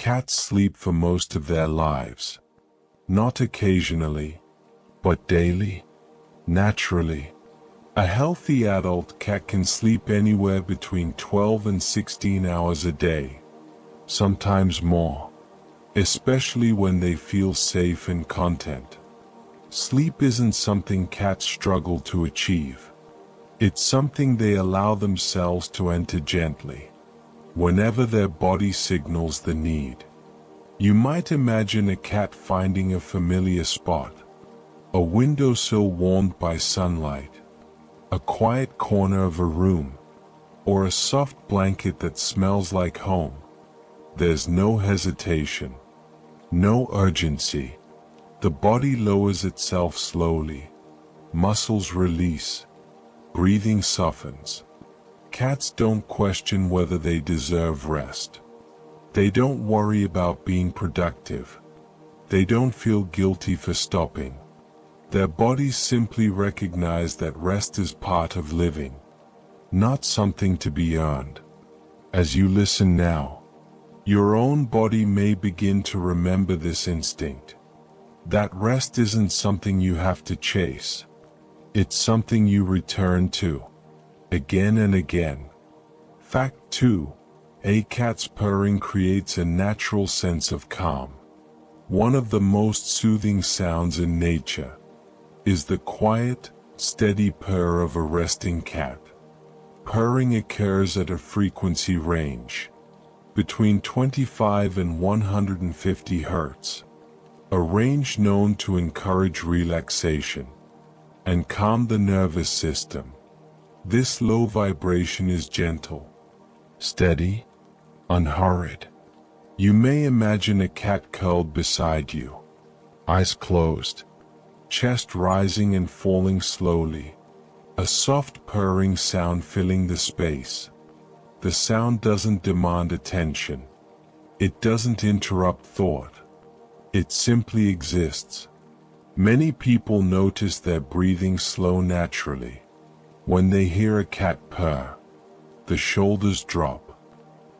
Cats sleep for most of their lives. Not occasionally, but daily, naturally. A healthy adult cat can sleep anywhere between 12 and 16 hours a day, sometimes more, especially when they feel safe and content. Sleep isn't something cats struggle to achieve. It's something they allow themselves to enter gently, whenever their body signals the need. You might imagine a cat finding a familiar spot, a windowsill warmed by sunlight, a quiet corner of a room, or a soft blanket that smells like home. There's no hesitation, no urgency. The body lowers itself slowly, muscles release, breathing softens. Cats don't question whether they deserve rest. They don't worry about being productive. They don't feel guilty for stopping. Their bodies simply recognize that rest is part of living, not something to be earned. As you listen now, your own body may begin to remember this instinct. That rest isn't something you have to chase. It's something you return to, again and again. Fact 2. A cat's purring creates a natural sense of calm. One of the most soothing sounds in nature is the quiet, steady purr of a resting cat. Purring occurs at a frequency range between 25 and 150 Hz. A range known to encourage relaxation and calm the nervous system. This low vibration is gentle, steady, unhurried. You may imagine a cat curled beside you, eyes closed, chest rising and falling slowly, a soft purring sound filling the space. The sound doesn't demand attention. It doesn't interrupt thought. It simply exists. Many people notice their breathing slow naturally. When they hear a cat purr, the shoulders drop,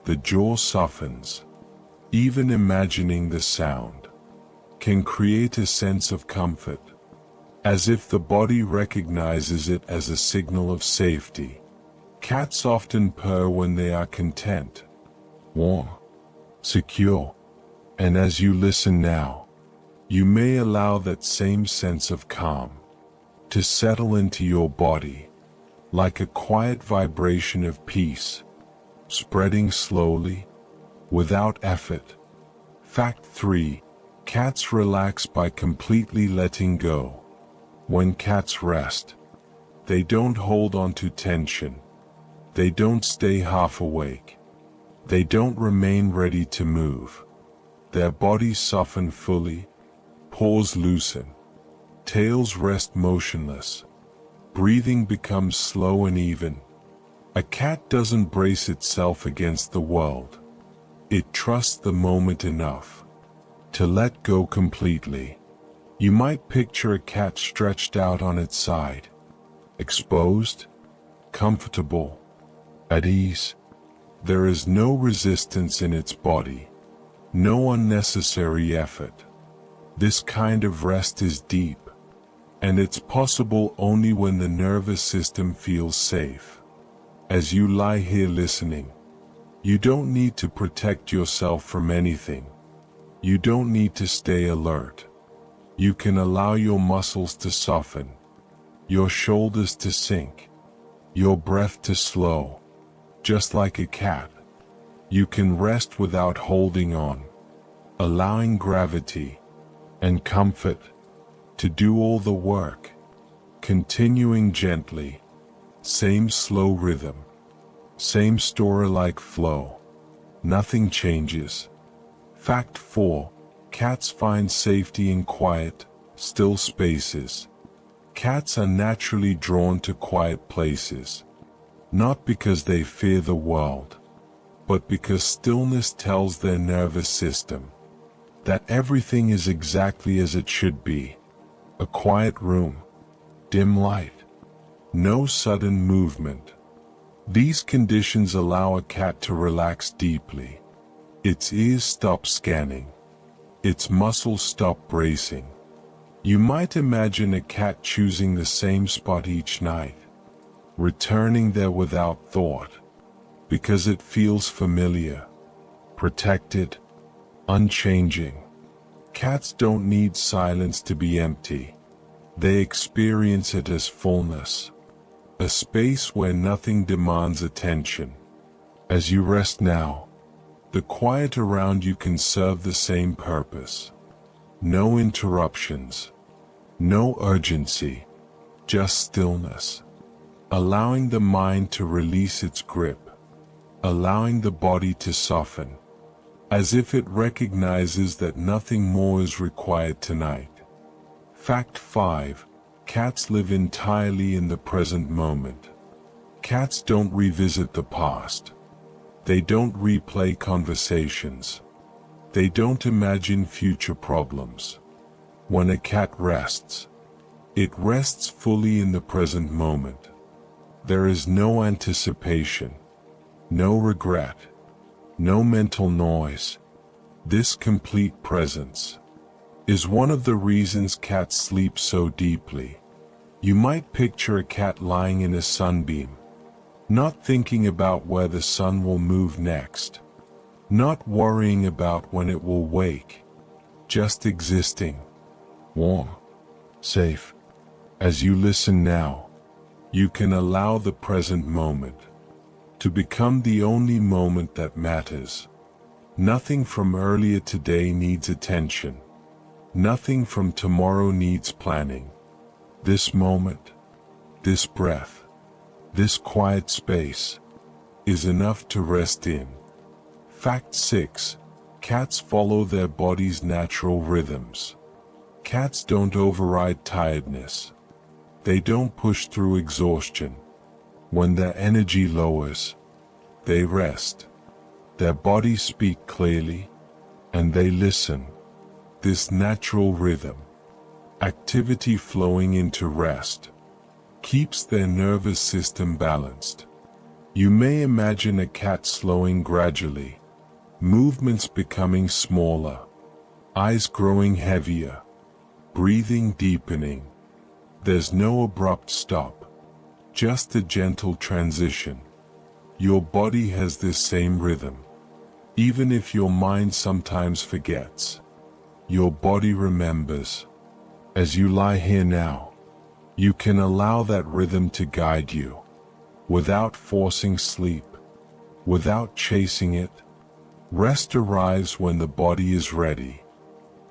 the jaw softens. Even imagining the sound can create a sense of comfort, as if the body recognizes it as a signal of safety. Cats often purr when they are content, warm, secure. And as you listen now, you may allow that same sense of calm to settle into your body, like a quiet vibration of peace, spreading slowly, without effort. Fact 3. Cats relax by completely letting go. When cats rest, they don't hold on to tension. They don't stay half awake. They don't remain ready to move. Their bodies soften fully, paws loosen, tails rest motionless. Breathing becomes slow and even. A cat doesn't brace itself against the world. It trusts the moment enough to let go completely. You might picture a cat stretched out on its side, exposed, comfortable, at ease. There is no resistance in its body. No unnecessary effort. This kind of rest is deep, and it's possible only when the nervous system feels safe. As you lie here listening, you don't need to protect yourself from anything. You don't need to stay alert. You can allow your muscles to soften, your shoulders to sink, your breath to slow. Just like a cat, you can rest without holding on, allowing gravity and comfort to do all the work, continuing gently, same slow rhythm, same story-like flow. Nothing changes. Fact 4. Cats find safety in quiet, still spaces. Cats are naturally drawn to quiet places, not because they fear the world, but because stillness tells their nervous system that everything is exactly as it should be. A quiet room, dim light, no sudden movement. These conditions allow a cat to relax deeply. Its ears stop scanning. Its muscles stop bracing. You might imagine a cat choosing the same spot each night, returning there without thought, because it feels familiar, protected, unchanging. Cats don't need silence to be empty. They experience it as fullness, a space where nothing demands attention. As you rest now, the quiet around you can serve the same purpose. No interruptions, no urgency, just stillness. Allowing the mind to release its grip, allowing the body to soften, as if it recognizes that nothing more is required tonight. Fact 5. Cats live entirely in the present moment. Cats don't revisit the past. They don't replay conversations. They don't imagine future problems. When a cat rests, it rests fully in the present moment. There is no anticipation, no regret, no mental noise. This complete presence is one of the reasons cats sleep so deeply. You might picture a cat lying in a sunbeam, not thinking about where the sun will move next, not worrying about when it will wake, just existing, warm, safe. As you listen now, you can allow the present moment to become the only moment that matters. Nothing from earlier today needs attention. Nothing from tomorrow needs planning. This moment, this breath, this quiet space is enough to rest in. Fact 6. Cats follow their body's natural rhythms. Cats don't override tiredness. They don't push through exhaustion. When their energy lowers, they rest. Their bodies speak clearly, and they listen. This natural rhythm, activity flowing into rest, keeps their nervous system balanced. You may imagine a cat slowing gradually, movements becoming smaller, eyes growing heavier, breathing deepening. There's no abrupt stop, just a gentle transition. Your body has this same rhythm. Even if your mind sometimes forgets, your body remembers. As you lie here now, you can allow that rhythm to guide you, without forcing sleep, without chasing it. Rest arrives when the body is ready.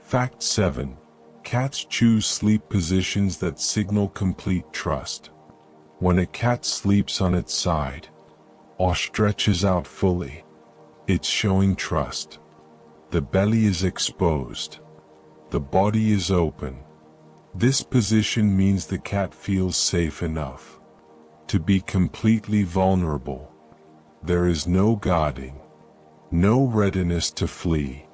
Fact 7. Cats choose sleep positions that signal complete trust. When a cat sleeps on its side, or stretches out fully, it's showing trust. The belly is exposed. The body is open. This position means the cat feels safe enough to be completely vulnerable. There is no guarding, no readiness to flee.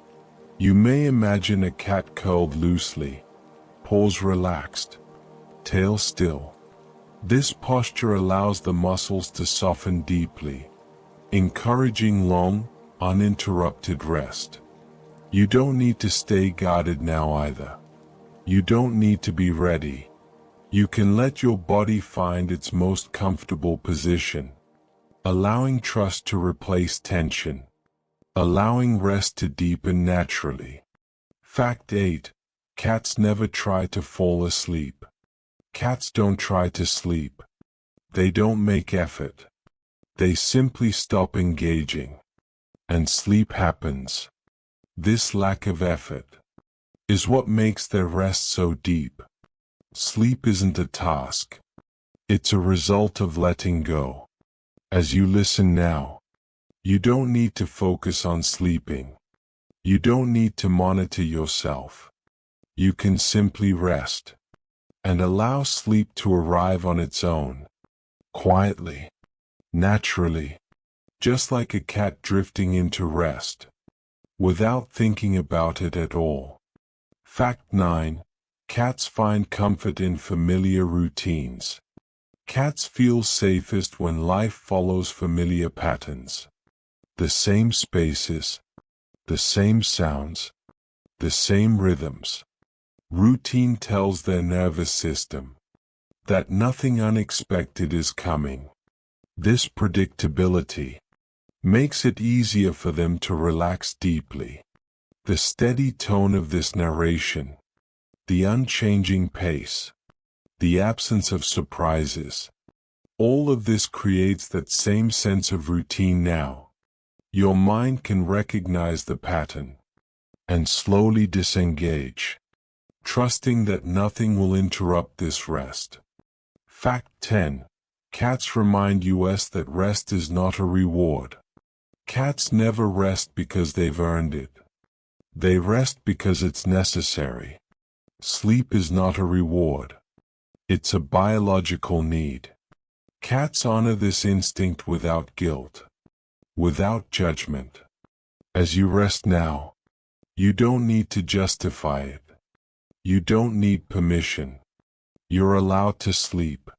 You may imagine a cat curled loosely, paws relaxed, tail still. This posture allows the muscles to soften deeply, encouraging long, uninterrupted rest. You don't need to stay guarded now either. You don't need to be ready. You can let your body find its most comfortable position, allowing trust to replace tension, allowing rest to deepen naturally. Fact 8. Cats never try to fall asleep. Cats don't try to sleep. They don't make effort. They simply stop engaging, and sleep happens. This lack of effort is what makes their rest so deep. Sleep isn't a task. It's a result of letting go. As you listen now, you don't need to focus on sleeping. You don't need to monitor yourself. You can simply rest and allow sleep to arrive on its own, quietly, naturally, just like a cat drifting into rest, without thinking about it at all. Fact 9. Cats find comfort in familiar routines. Cats feel safest when life follows familiar patterns. The same spaces, The same sounds, the same rhythms. Routine tells their nervous system that nothing unexpected is coming. This predictability makes it easier for them to relax deeply. The steady tone of this narration, the unchanging pace, the absence of surprises, all of this creates that same sense of routine now. Your mind can recognize the pattern and slowly disengage, trusting that nothing will interrupt this rest. Fact 10. Cats remind us that rest is not a reward. Cats never rest because they've earned it. They rest because it's necessary. Sleep is not a reward. It's a biological need. Cats honor this instinct without guilt, without judgment. As you rest now, you don't need to justify it. You don't need permission. You're allowed to sleep,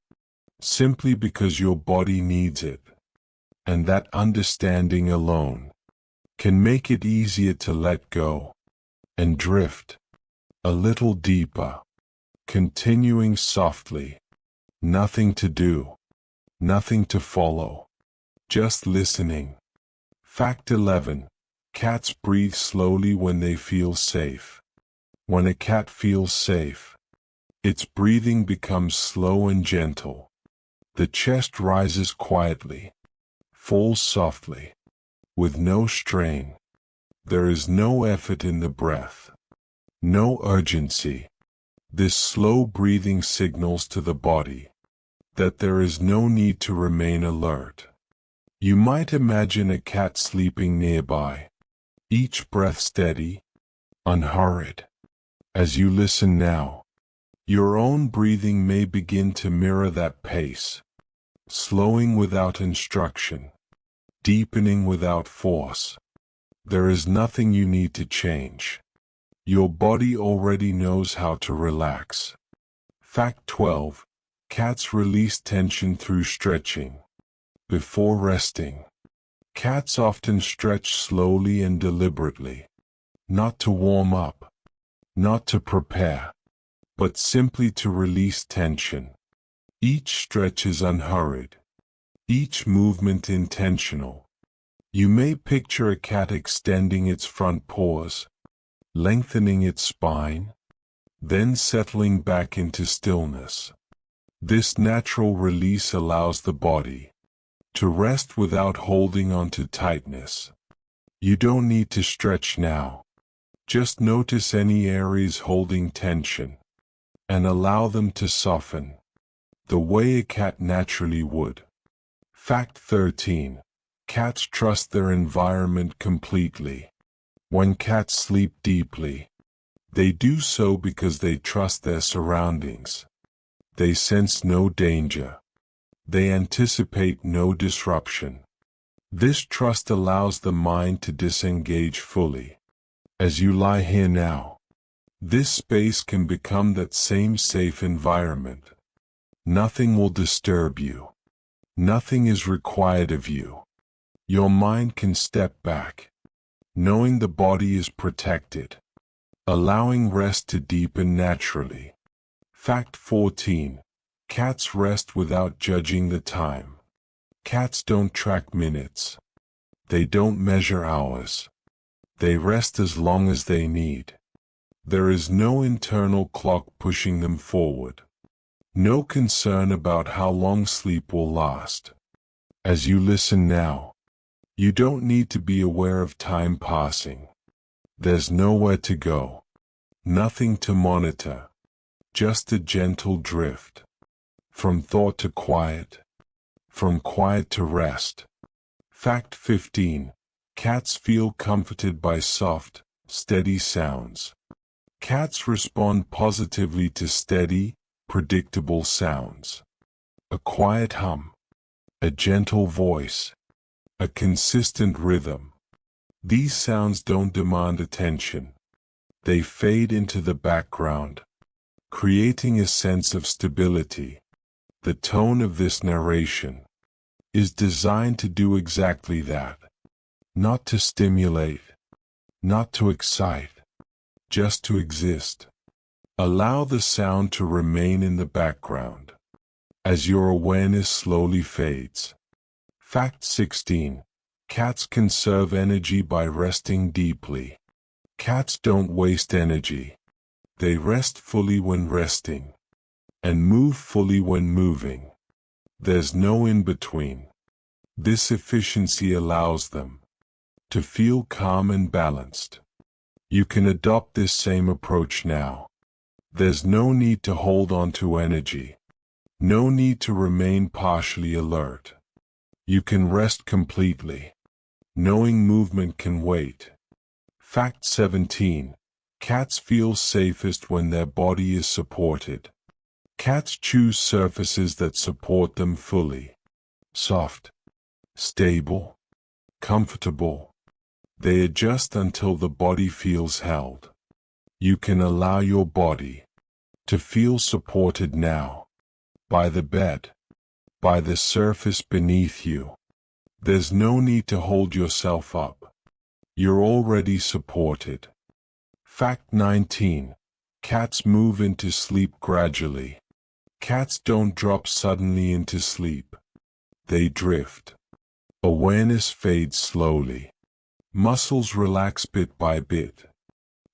simply because your body needs it. And that understanding alone can make it easier to let go and drift a little deeper, continuing softly. Nothing to do, nothing to follow, just listening. Fact 11. Cats breathe slowly when they feel safe. When a cat feels safe, its breathing becomes slow and gentle. The chest rises quietly, falls softly, with no strain. There is no effort in the breath, no urgency. This slow breathing signals to the body that there is no need to remain alert. You might imagine a cat sleeping nearby, each breath steady, unhurried. As you listen now, your own breathing may begin to mirror that pace, slowing without instruction, deepening without force. There is nothing you need to change. Your body already knows how to relax. Fact 12. Cats release tension through stretching. Before resting, cats often stretch slowly and deliberately, not to warm up, not to prepare, but simply to release tension. Each stretch is unhurried, each movement intentional. You may picture a cat extending its front paws, lengthening its spine, then settling back into stillness. This natural release allows the body to rest without holding on to tightness. You don't need to stretch now. Just notice any areas holding tension and allow them to soften, the way a cat naturally would. Fact 13. Cats trust their environment completely. When cats sleep deeply, they do so because they trust their surroundings. They sense no danger. They anticipate no disruption. This trust allows the mind to disengage fully. As you lie here now, this space can become that same safe environment. Nothing will disturb you. Nothing is required of you. Your mind can step back, knowing the body is protected, allowing rest to deepen naturally. Fact 14. Cats rest without judging the time. Cats don't track minutes. They don't measure hours. They rest as long as they need. There is no internal clock pushing them forward. No concern about how long sleep will last. As you listen now, you don't need to be aware of time passing. There's nowhere to go, nothing to monitor, just a gentle drift. From thought to quiet, from quiet to rest. Fact 15. Cats feel comforted by soft, steady sounds. Cats respond positively to steady, predictable sounds. A quiet hum, a gentle voice, a consistent rhythm. These sounds don't demand attention. They fade into the background, creating a sense of stability. The tone of this narration is designed to do exactly that. Not to stimulate, not to excite, just to exist. Allow the sound to remain in the background as your awareness slowly fades. Fact 16. Cats conserve energy by resting deeply. Cats don't waste energy. They rest fully when resting, and move fully when moving. There's no in-between. This efficiency allows them to feel calm and balanced. You can adopt this same approach now. There's no need to hold on to energy. No need to remain partially alert. You can rest completely, knowing movement can wait. Fact 17. Cats feel safest when their body is supported. Cats choose surfaces that support them fully. Soft, stable, comfortable. They adjust until the body feels held. You can allow your body to feel supported now. By the bed, by the surface beneath you. There's no need to hold yourself up. You're already supported. Fact 19. Cats move into sleep gradually. Cats don't drop suddenly into sleep. They drift. Awareness fades slowly. Muscles relax bit by bit.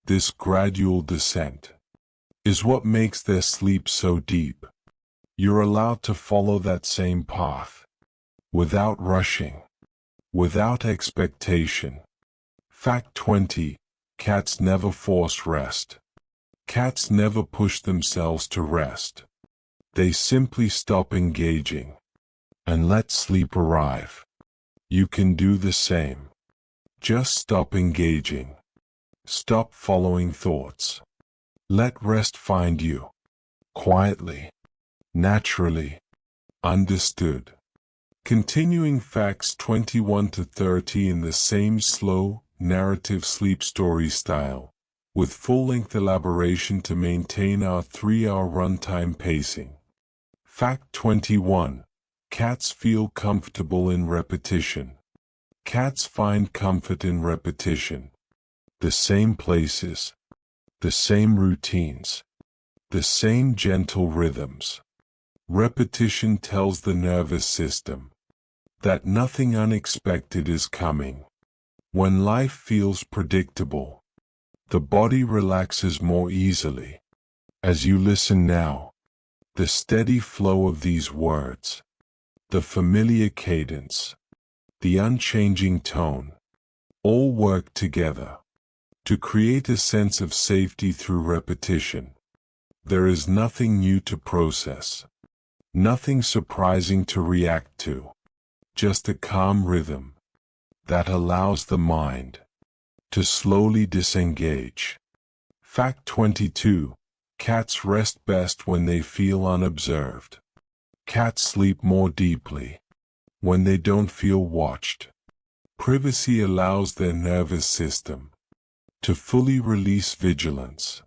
This gradual descent is what makes their sleep so deep. You're allowed to follow that same path, without rushing, without expectation. Fact 20. Cats never force rest. Cats never push themselves to rest. They simply stop engaging and let sleep arrive. You can do the same. Just stop engaging. Stop following thoughts. Let rest find you. Quietly. Naturally. Understood. Continuing facts 21 to 30 in the same slow, narrative sleep story style, with full-length elaboration to maintain our 3-hour runtime pacing. Fact 21. Cats feel comfortable in repetition. Cats find comfort in repetition. The same places, the same routines, the same gentle rhythms. Repetition tells the nervous system that nothing unexpected is coming. When life feels predictable, the body relaxes more easily. As you listen now, the steady flow of these words, the familiar cadence, the unchanging tone, all work together to create a sense of safety through repetition. There is nothing new to process, nothing surprising to react to, just a calm rhythm that allows the mind to slowly disengage. Fact 22. Cats rest best when they feel unobserved. Cats sleep more deeply when they don't feel watched. Privacy allows their nervous system to fully release vigilance.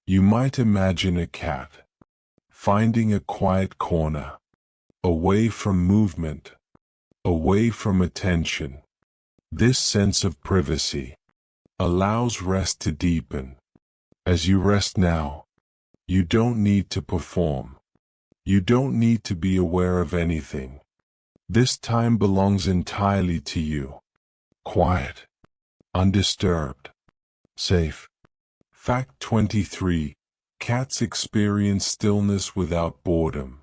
You might imagine a cat finding a quiet corner, away from movement, away from attention. This sense of privacy allows rest to deepen. As you rest now, you don't need to perform. You don't need to be aware of anything. This time belongs entirely to you. Quiet, undisturbed, safe. Fact 23. Cats experience stillness without boredom.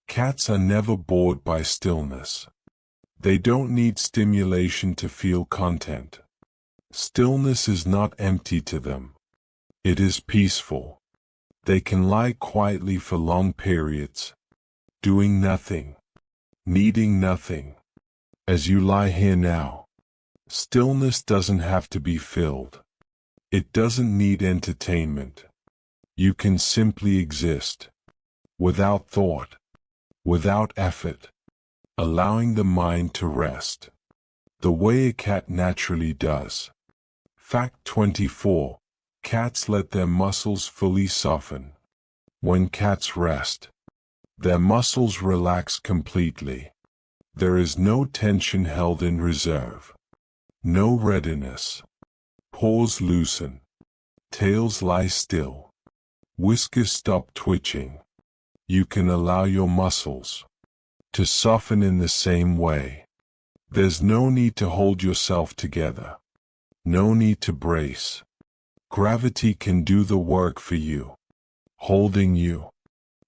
Cats are never bored by stillness. They don't need stimulation to feel content. Stillness is not empty to them. It is peaceful. They can lie quietly for long periods, doing nothing, needing nothing. As you lie here now, stillness doesn't have to be filled. It doesn't need entertainment. You can simply exist, without thought, without effort, allowing the mind to rest, the way a cat naturally does. Fact 24. Cats let their muscles fully soften. When cats rest, their muscles relax completely. There is no tension held in reserve, no readiness, Paws loosen. Tails lie still. Whiskers stop twitching. You can allow your muscles to soften in the same way. There's no need to hold yourself together. No need to brace. Gravity can do the work for you, holding you,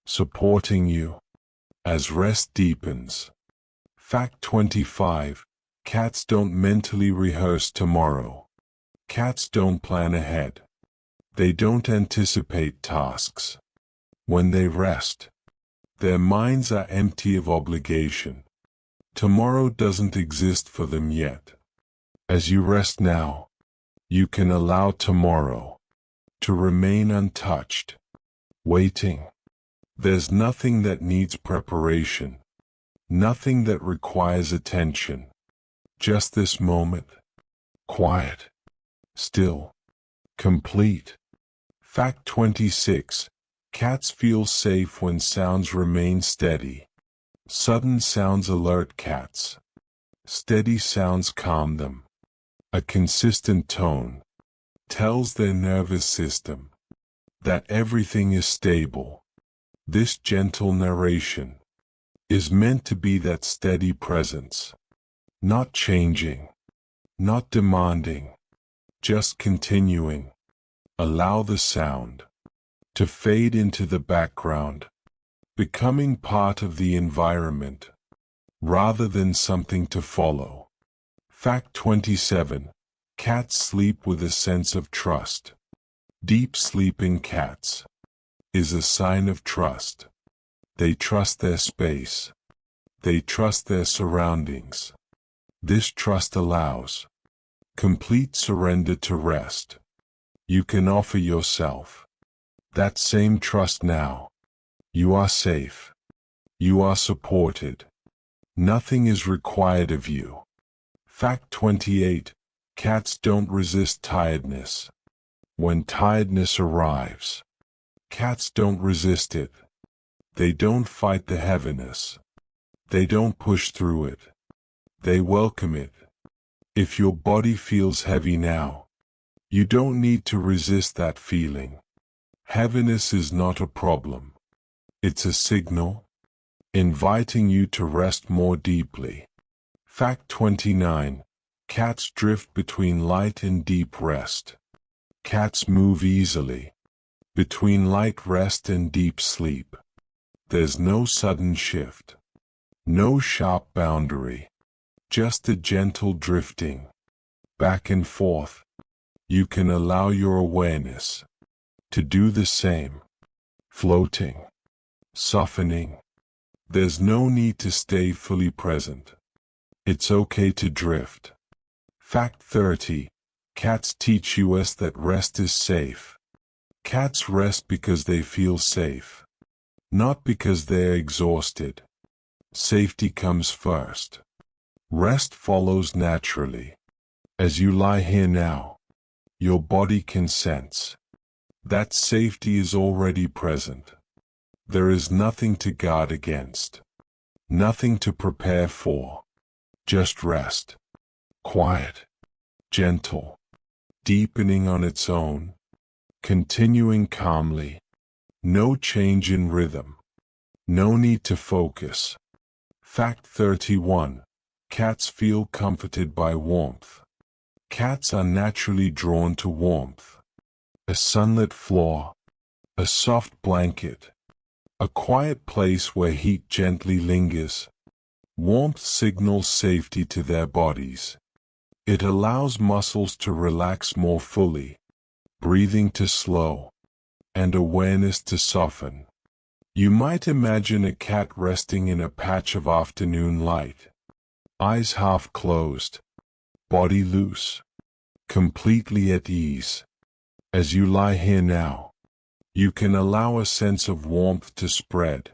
supporting you, as rest deepens. Fact 25. Cats don't mentally rehearse tomorrow. Cats don't plan ahead. They don't anticipate tasks. When they rest, their minds are empty of obligation. Tomorrow doesn't exist for them yet. As you rest now, you can allow tomorrow to remain untouched, waiting. There's nothing that needs preparation, nothing that requires attention. Just this moment, quiet, still, complete. Fact 26. Cats feel safe when sounds remain steady. Sudden sounds alert cats. Steady sounds calm them. A consistent tone tells their nervous system that everything is stable. This gentle narration is meant to be that steady presence, not changing, not demanding, just continuing. Allow the sound to fade into the background, becoming part of the environment, rather than something to follow. Fact 27. Cats sleep with a sense of trust. Deep sleep in cats is a sign of trust. They trust their space. They trust their surroundings. This trust allows complete surrender to rest. You can offer yourself that same trust now. You are safe. You are supported. Nothing is required of you. Fact 28. Cats don't resist tiredness. When tiredness arrives, cats don't resist it. They don't fight the heaviness. They don't push through it. They welcome it. If your body feels heavy now, you don't need to resist that feeling. Heaviness is not a problem. It's a signal, inviting you to rest more deeply. Fact 29. Cats drift between light and deep rest. Cats move easily between light rest and deep sleep. There's no sudden shift, no sharp boundary, just a gentle drifting back and forth. You can allow your awareness to do the same, floating, softening. There's no need to stay fully present. It's okay to drift. Fact 30. Cats teach us that rest is safe. Cats rest because they feel safe, not because they're exhausted. Safety comes first. Rest follows naturally. As you lie here now, your body can sense that safety is already present. There is nothing to guard against, nothing to prepare for. Just rest. Quiet, gentle, deepening on its own, continuing calmly. No change in rhythm. No need to focus. Fact 31. Cats feel comforted by warmth. Cats are naturally drawn to warmth. A sunlit floor, a soft blanket, a quiet place where heat gently lingers. Warmth signals safety to their bodies. It allows muscles to relax more fully, breathing to slow, and awareness to soften. You might imagine a cat resting in a patch of afternoon light, eyes half closed, body loose, completely at ease. As you lie here now, you can allow a sense of warmth to spread,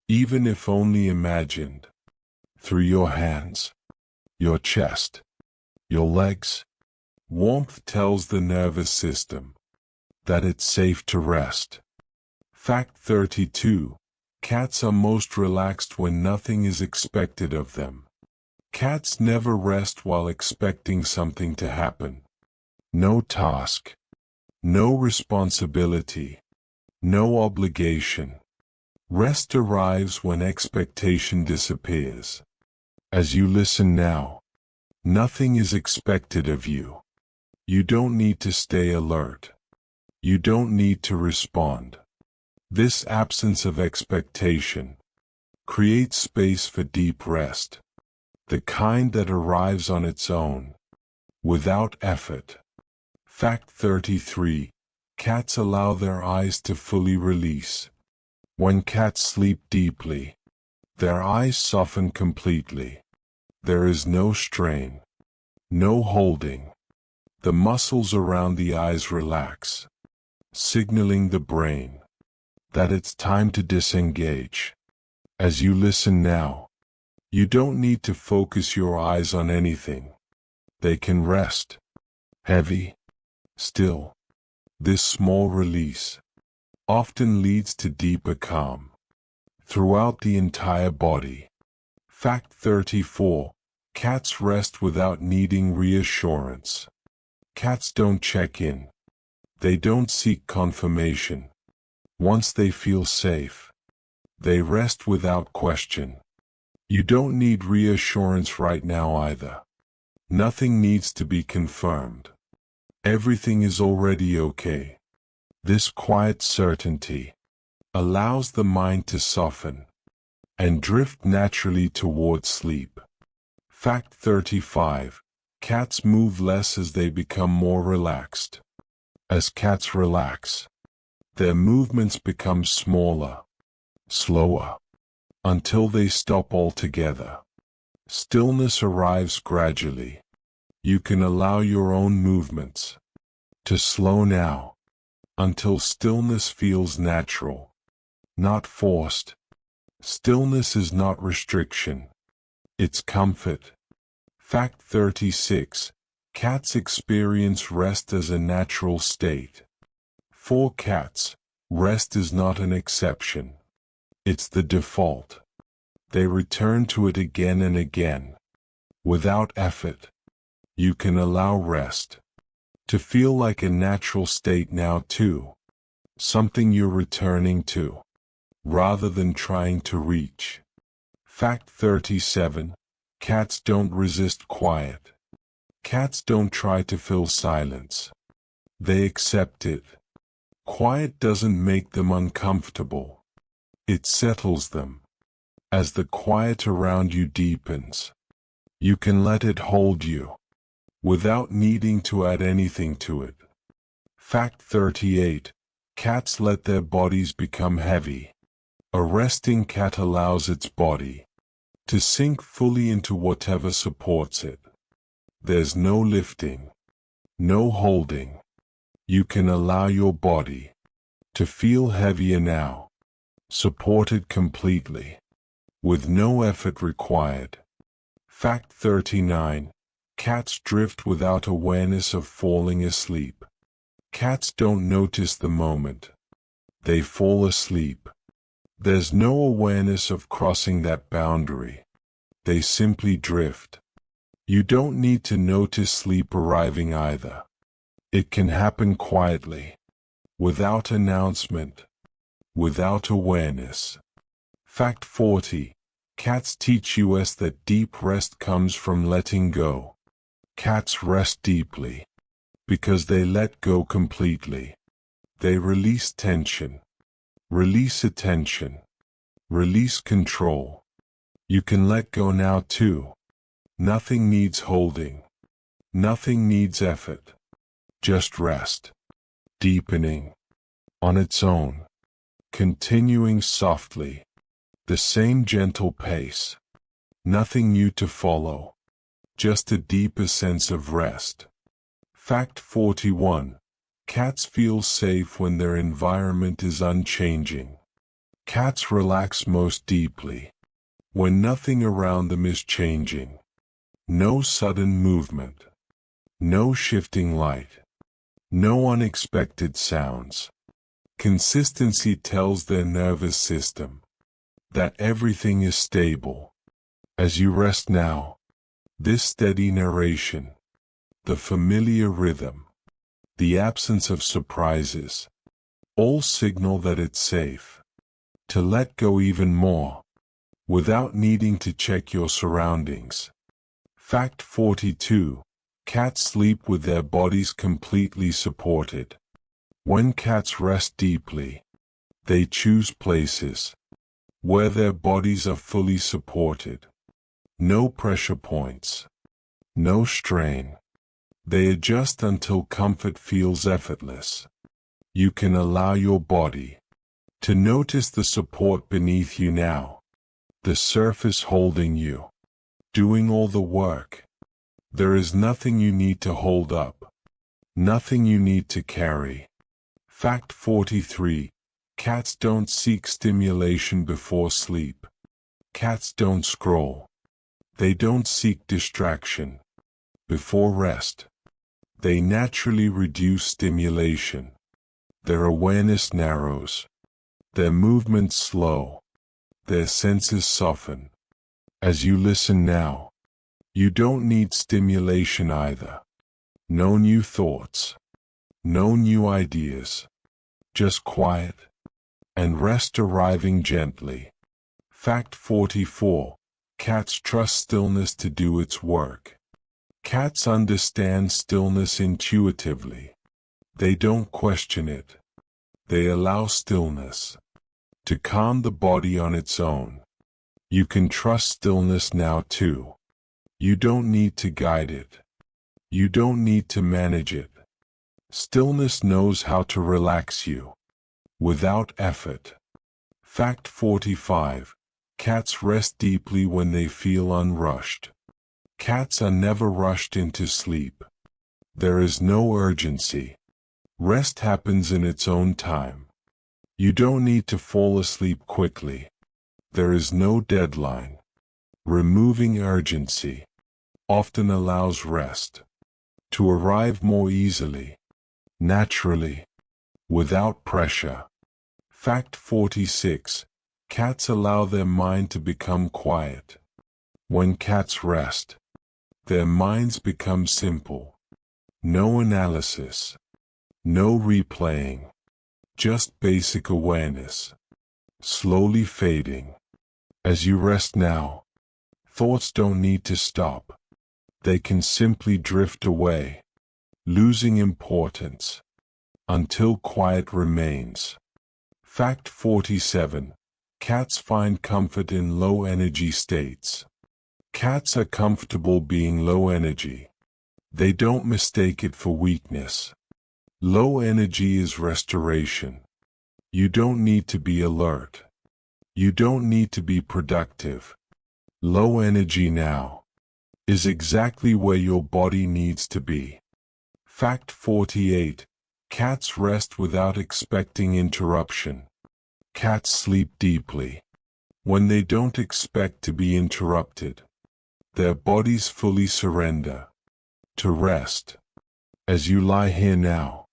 even if only imagined, through your hands, your chest, your legs. Warmth tells the nervous system that it's safe to rest. Fact 32. Cats are most relaxed when nothing is expected of them. Cats never rest while expecting something to happen. No task, no responsibility, no obligation. Rest arrives when expectation disappears. As you listen now, nothing is expected of you. You don't need to stay alert. You don't need to respond. This absence of expectation creates space for deep rest, the kind that arrives on its own, without effort. Fact 33. Cats allow their eyes to fully release. When cats sleep deeply, their eyes soften completely. There is no strain, no holding. The muscles around the eyes relax, signaling the brain that it's time to disengage. As you listen now, you don't need to focus your eyes on anything. They can rest, heavy, still. This small release often leads to deeper calm throughout the entire body. Fact 34. Cats rest without needing reassurance. Cats don't check in. They don't seek confirmation. Once they feel safe, they rest without question. You don't need reassurance right now either. Nothing needs to be confirmed. Everything is already okay. This quiet certainty allows the mind to soften and drift naturally toward sleep. Fact 35. Cats move less as they become more relaxed. As cats relax, their movements become smaller, slower, until they stop altogether. Stillness arrives gradually. You can allow your own movements to slow now, until stillness feels natural, not forced. Stillness is not restriction. It's comfort. Fact 36. Cats experience rest as a natural state. For cats, rest is not an exception. It's the default. They return to it again and again. Without effort, you can allow rest to feel like a natural state now too. Something you're returning to, rather than trying to reach. Fact 37. Cats don't resist quiet. Cats don't try to fill silence. They accept it. Quiet doesn't make them uncomfortable. It settles them. As the quiet around you deepens, you can let it hold you, without needing to add anything to it. Fact 38. Cats let their bodies become heavy. A resting cat allows its body to sink fully into whatever supports it. There's no lifting, no holding. You can allow your body to feel heavier now, supported completely, with no effort required. Fact 39. Cats drift without awareness of falling asleep. Cats don't notice the moment they fall asleep. There's no awareness of crossing that boundary. They simply drift. You don't need to notice sleep arriving either. It can happen quietly, without announcement, without awareness. Fact 40. Cats teach us that deep rest comes from letting go. Cats rest deeply because they let go completely. They release tension, release attention, release control. You can let go now too. Nothing needs holding. Nothing needs effort. Just rest, deepening, on its own, continuing softly, the same gentle pace. Nothing new to follow, just a deeper sense of rest. Fact 41. Cats feel safe when their environment is unchanging. Cats relax most deeply when nothing around them is changing. No sudden movement, no shifting light, no unexpected sounds. Consistency tells their nervous system that everything is stable. As you rest now, this steady narration, the familiar rhythm the absence of surprises, all signal that it's safe to let go even more, without needing to check your surroundings. Fact 42. Cats sleep with their bodies completely supported. When cats rest deeply, they choose places where their bodies are fully supported. No pressure points, no strain. They adjust until comfort feels effortless. You can allow your body to notice the support beneath you now, the surface holding you, doing all the work. There is nothing you need to hold up, nothing you need to carry. Fact 43. Cats don't seek stimulation before sleep. Cats don't scroll. They don't seek distraction before rest. They naturally reduce stimulation. Their awareness narrows. Their movements slow. Their senses soften. As you listen now, you don't need stimulation either. No new thoughts. No new ideas. Just quiet and rest arriving gently. Fact 44. Cats trust stillness to do its work. Cats understand stillness intuitively. They don't question it. They allow stillness to calm the body on its own. You can trust stillness now too. You don't need to guide it. You don't need to manage it. Stillness knows how to relax you without effort. Fact 45. Cats rest deeply when they feel unrushed. Cats are never rushed into sleep. There is no urgency. Rest happens in its own time. You don't need to fall asleep quickly. There is no deadline. Removing urgency often allows rest to arrive more easily, naturally, without pressure. Fact 46. Cats allow their mind to become quiet. When cats rest, their minds become simple. No analysis, no replaying, just basic awareness, slowly fading. As you rest now, thoughts don't need to stop. They can simply drift away, losing importance, until quiet remains. Fact 47. Cats find comfort in low energy states. Cats are comfortable being low energy. They don't mistake it for weakness. Low energy is restoration. You don't need to be alert. You don't need to be productive. Low energy now is exactly where your body needs to be. Fact 48. Cats rest without expecting interruption. Cats sleep deeply when they don't expect to be interrupted. Their bodies fully surrender to rest. As you lie here now,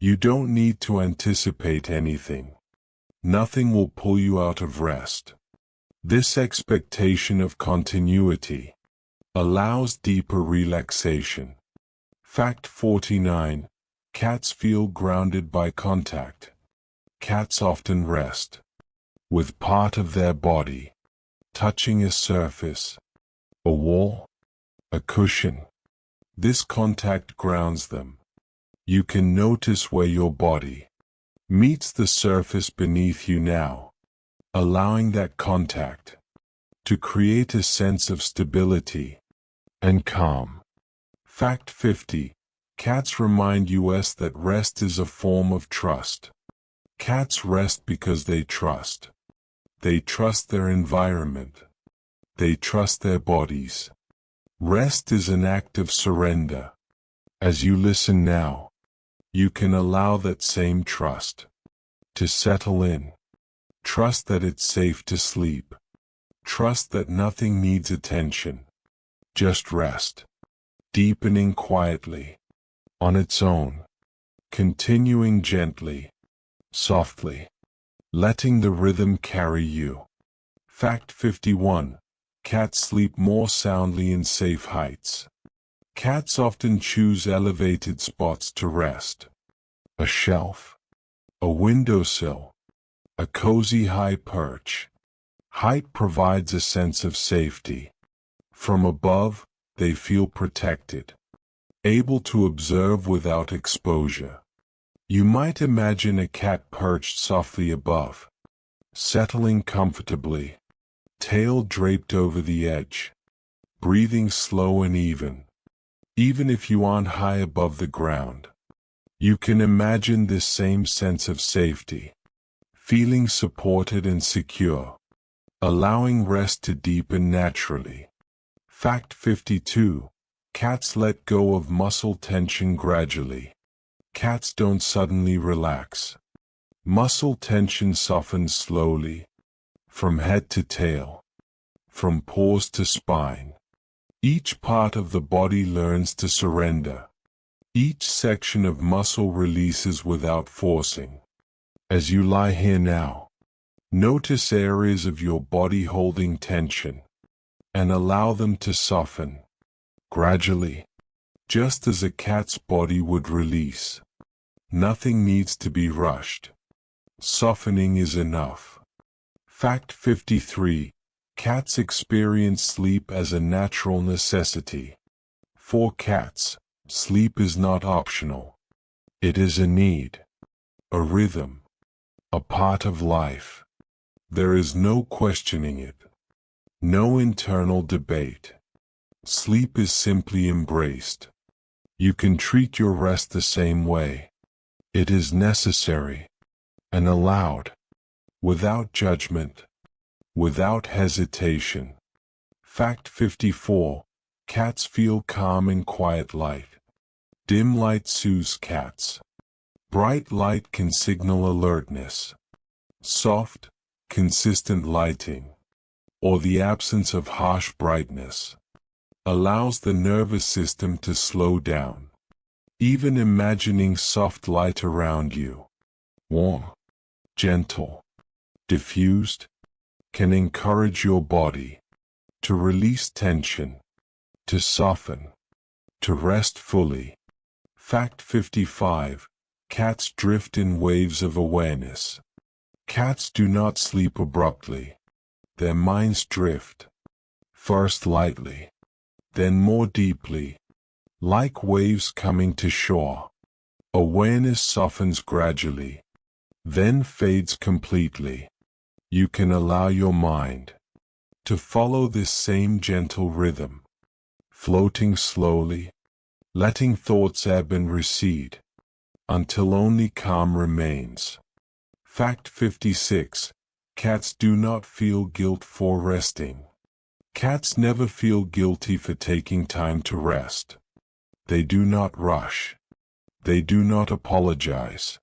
you don't need to anticipate anything. Nothing will pull you out of rest. This expectation of continuity allows deeper relaxation. Fact 49. Cats feel grounded by contact. Cats often rest with part of their body touching a surface, a wall, a cushion. This contact grounds them. You can notice where your body meets the surface beneath you now, allowing that contact to create a sense of stability and calm. Fact 50. Cats remind us that rest is a form of trust. Cats rest because they trust. They trust their environment. They trust their bodies. Rest is an act of surrender. As you listen now, you can allow that same trust to settle in. Trust that it's safe to sleep. Trust that nothing needs attention. Just rest, deepening quietly, on its own, continuing gently, softly, letting the rhythm carry you. Fact 51. Cats sleep more soundly in safe heights. Cats often choose elevated spots to rest. A shelf, a windowsill, a cozy high perch. Height provides a sense of safety. From above, they feel protected, able to observe without exposure. You might imagine a cat perched softly above, settling comfortably, tail draped over the edge, breathing slow and even. Even if you aren't high above the ground, you can imagine this same sense of safety, feeling supported and secure, allowing rest to deepen naturally. Fact 52. Cats let go of muscle tension gradually. Cats don't suddenly relax. Muscle tension softens slowly, from head to tail, from paws to spine. Each part of the body learns to surrender. Each section of muscle releases without forcing. As you lie here now, notice areas of your body holding tension, and allow them to soften, gradually, just as a cat's body would release. Nothing needs to be rushed. Softening is enough. Fact 53. Cats experience sleep as a natural necessity. For cats, sleep is not optional. It is a need, a rhythm, a part of life. There is no questioning it, no internal debate. Sleep is simply embraced. You can treat your rest the same way. It is necessary and allowed, without judgment, without hesitation. Fact 54. Cats feel calm in quiet light. Dim light soothes cats. Bright light can signal alertness. Soft, consistent lighting, or the absence of harsh brightness, allows the nervous system to slow down. Even imagining soft light around you, warm, gentle, diffused, can encourage your body to release tension, to soften, to rest fully. Fact 55. Cats drift in waves of awareness. Cats do not sleep abruptly. Their minds drift, first lightly, then more deeply, like waves coming to shore. Awareness softens gradually, then fades completely. You can allow your mind to follow this same gentle rhythm, floating slowly, letting thoughts ebb and recede, until only calm remains. Fact 56. Cats do not feel guilt for resting. Cats never feel guilty for taking time to rest. They do not rush. They do not apologize.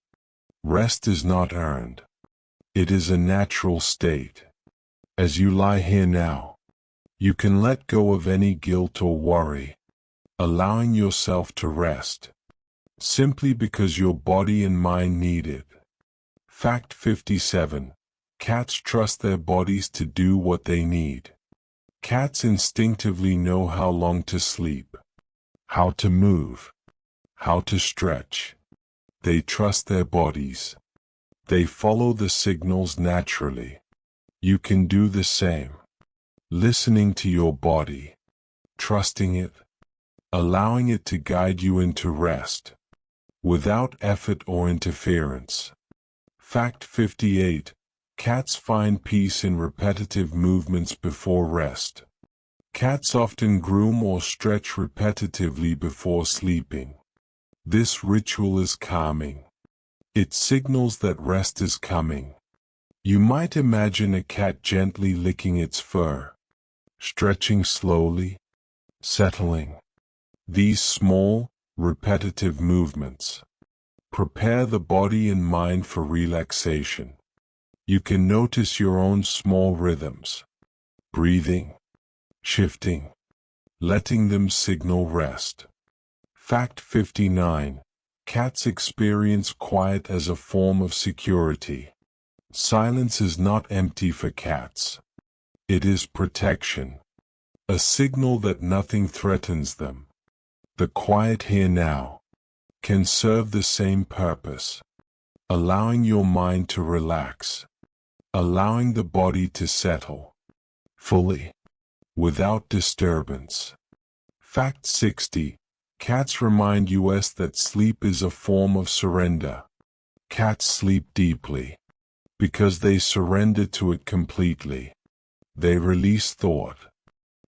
Rest is not earned. It is a natural state. As you lie here now, you can let go of any guilt or worry, allowing yourself to rest, simply because your body and mind need it. Fact 57. Cats trust their bodies to do what they need. Cats instinctively know how long to sleep, how to move, how to stretch. They trust their bodies. They follow the signals naturally. You can do the same. Listening to your body, trusting it, allowing it to guide you into rest, without effort or interference. Fact 58. Cats find peace in repetitive movements before rest. Cats often groom or stretch repetitively before sleeping. This ritual is calming. It signals that rest is coming. You might imagine a cat gently licking its fur, stretching slowly, settling. These small, repetitive movements prepare the body and mind for relaxation. You can notice your own small rhythms, breathing, shifting, letting them signal rest. Fact 59. Cats experience quiet as a form of security. Silence is not empty for cats. It is protection, a signal that nothing threatens them. the quiet here now, can serve the same purpose, allowing your mind to relax, allowing the body to settle fully, without disturbance. Fact 60. Cats remind us that sleep is a form of surrender. Cats sleep deeply because they surrender to it completely. They release thought.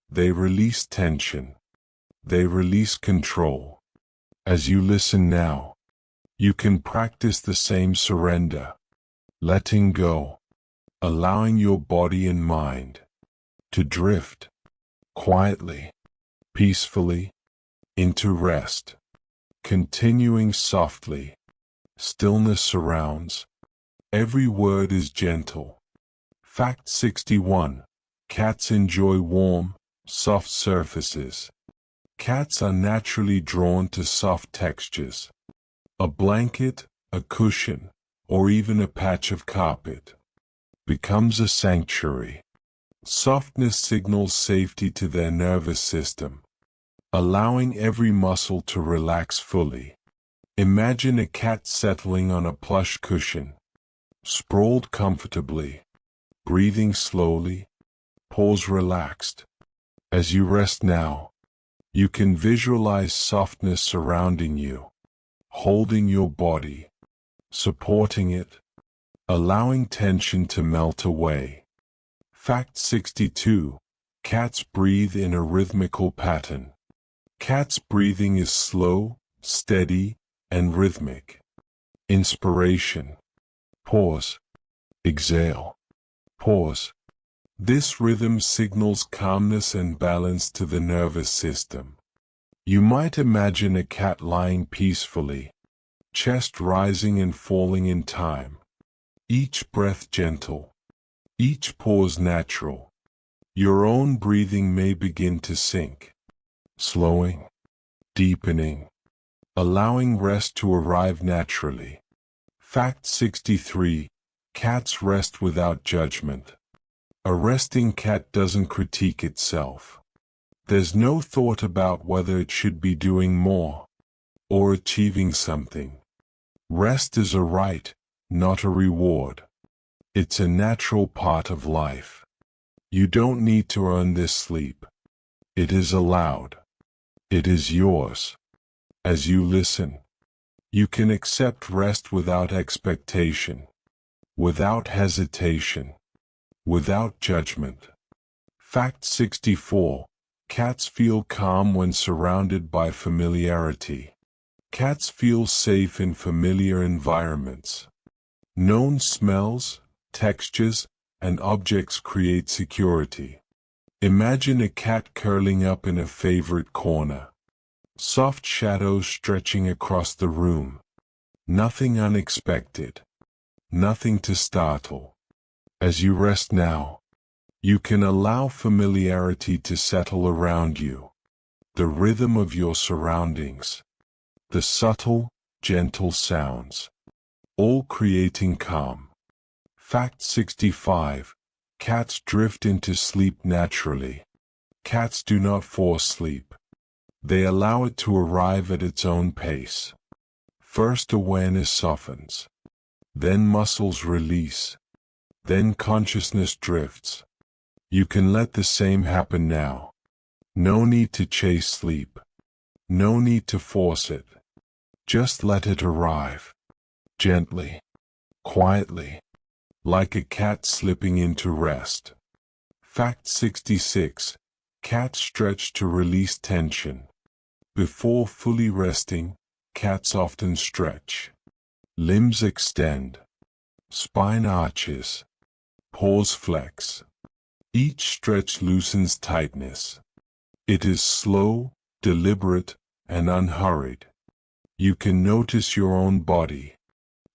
They release tension. They release control. As you listen now, you can practice the same surrender, letting go, allowing your body and mind to drift quietly, peacefully, into rest. Continuing softly, stillness surrounds. Every word is gentle. Fact 61. Cats enjoy warm, soft surfaces. Cats are naturally drawn to soft textures. A blanket, a cushion, or even a patch of carpet becomes a sanctuary. Softness signals safety to their nervous system, allowing every muscle to relax fully. Imagine a cat settling on a plush cushion, sprawled comfortably, breathing slowly, paws relaxed. As you rest now, you can visualize softness surrounding you, holding your body, supporting it, allowing tension to melt away. Fact 62. Cats breathe in a rhythmical pattern. Cats' breathing is slow, steady, and rhythmic. Inspiration. Pause. Exhale. Pause. This rhythm signals calmness and balance to the nervous system. You might imagine a cat lying peacefully, chest rising and falling in time. Each breath gentle. Each pause natural. Your own breathing may begin to sink, slowing, deepening, allowing rest to arrive naturally. Fact 63. Cats rest without judgment. A resting cat doesn't critique itself. There's no thought about whether it should be doing more or achieving something. Rest is a right, not a reward. It's a natural part of life. You don't need to earn this sleep. It is allowed. It is yours. As you listen, you can accept rest without expectation, without hesitation, without judgment. Fact 64. Cats feel calm when surrounded by familiarity. Cats feel safe in familiar environments. Known smells, textures, and objects create security. Imagine a cat curling up in a favorite corner. Soft shadows stretching across the room. Nothing unexpected. Nothing to startle. As you rest now, you can allow familiarity to settle around you. The rhythm of your surroundings. The subtle, gentle sounds. All creating calm. Fact 65. Cats drift into sleep naturally. Cats do not force sleep. They allow it to arrive at its own pace. First awareness softens. Then muscles release. Then consciousness drifts. You can let the same happen now. No need to chase sleep. No need to force it. Just let it arrive. Gently. Quietly. Like a cat slipping into rest. Fact 66. Cats stretch to release tension. Before fully resting, cats often stretch. Limbs extend. Spine arches. Paws flex. Each stretch loosens tightness. It is slow, deliberate, and unhurried. You can notice your own body,